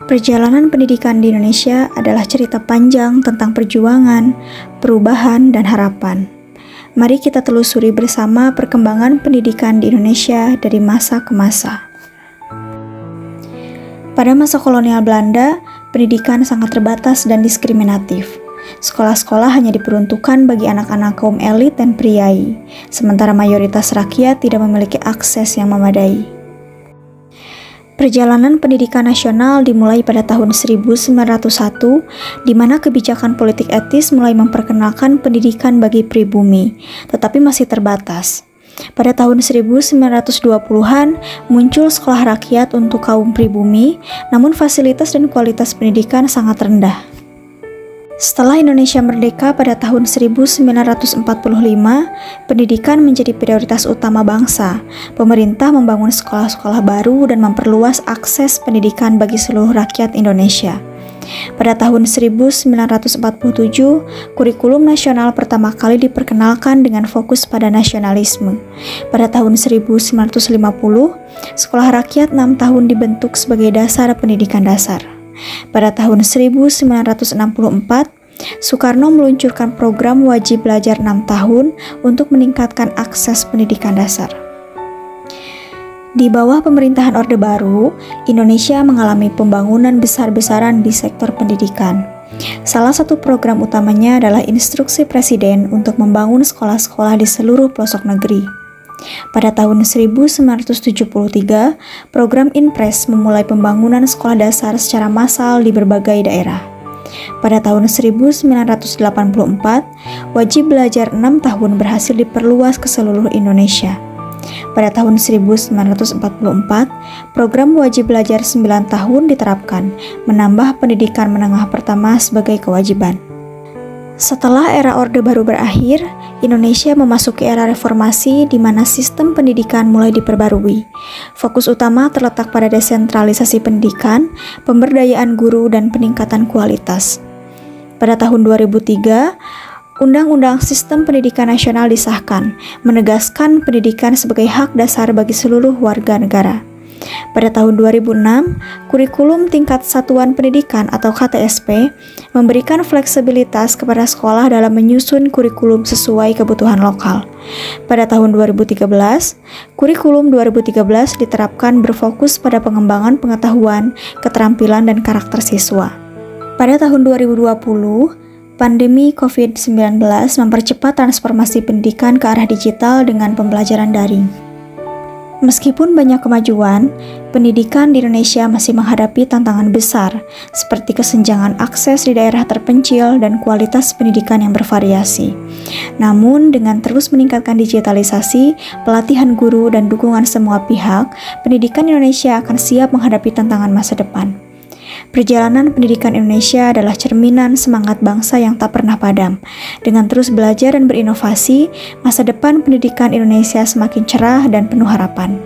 Perjalanan pendidikan di Indonesia adalah cerita panjang tentang perjuangan, perubahan, dan harapan. Mari kita telusuri bersama perkembangan pendidikan di Indonesia dari masa ke masa. Pada masa kolonial Belanda, pendidikan sangat terbatas dan diskriminatif. Sekolah-sekolah hanya diperuntukkan bagi anak-anak kaum elit dan priai, sementara mayoritas rakyat tidak memiliki akses yang memadai. Perjalanan pendidikan nasional dimulai pada tahun 1901, di mana kebijakan politik etis mulai memperkenalkan pendidikan bagi pribumi, tetapi masih terbatas. Pada tahun 1920-an, muncul sekolah rakyat untuk kaum pribumi, namun fasilitas dan kualitas pendidikan sangat rendah. Setelah Indonesia merdeka pada tahun 1945, pendidikan menjadi prioritas utama bangsa. Pemerintah membangun sekolah-sekolah baru dan memperluas akses pendidikan bagi seluruh rakyat Indonesia. Pada tahun 1947, kurikulum nasional pertama kali diperkenalkan dengan fokus pada nasionalisme. Pada tahun 1950, sekolah rakyat 6 tahun dibentuk sebagai dasar pendidikan dasar. Pada tahun 1964, Soekarno meluncurkan program wajib belajar 6 tahun untuk meningkatkan akses pendidikan dasar. Di bawah pemerintahan Orde Baru, Indonesia mengalami pembangunan besar-besaran di sektor pendidikan. Salah satu program utamanya adalah instruksi Presiden untuk membangun sekolah-sekolah di seluruh pelosok negeri. Pada tahun 1973, program Inpres memulai pembangunan sekolah dasar secara massal di berbagai daerah. Pada tahun 1984, wajib belajar 6 tahun berhasil diperluas ke seluruh Indonesia. Pada tahun 1944, program wajib belajar 9 tahun diterapkan, menambah pendidikan menengah pertama sebagai kewajiban. Setelah era Orde Baru berakhir, Indonesia memasuki era reformasi di mana sistem pendidikan mulai diperbarui. Fokus utama terletak pada desentralisasi pendidikan, pemberdayaan guru, dan peningkatan kualitas. Pada tahun 2003, Undang-Undang Sistem Pendidikan Nasional disahkan, menegaskan pendidikan sebagai hak dasar bagi seluruh warga negara. Pada tahun 2006, kurikulum tingkat satuan pendidikan atau KTSP memberikan fleksibilitas kepada sekolah dalam menyusun kurikulum sesuai kebutuhan lokal. Pada tahun 2013, kurikulum 2013 diterapkan berfokus pada pengembangan pengetahuan, keterampilan, dan karakter siswa. Pada tahun 2020, pandemi COVID-19 mempercepat transformasi pendidikan ke arah digital dengan pembelajaran daring. Meskipun banyak kemajuan, pendidikan di Indonesia masih menghadapi tantangan besar, seperti kesenjangan akses di daerah terpencil dan kualitas pendidikan yang bervariasi. Namun, dengan terus meningkatkan digitalisasi, pelatihan guru, dan dukungan semua pihak, pendidikan Indonesia akan siap menghadapi tantangan masa depan. Perjalanan pendidikan Indonesia adalah cerminan semangat bangsa yang tak pernah padam. Dengan terus belajar dan berinovasi, masa depan pendidikan Indonesia semakin cerah dan penuh harapan.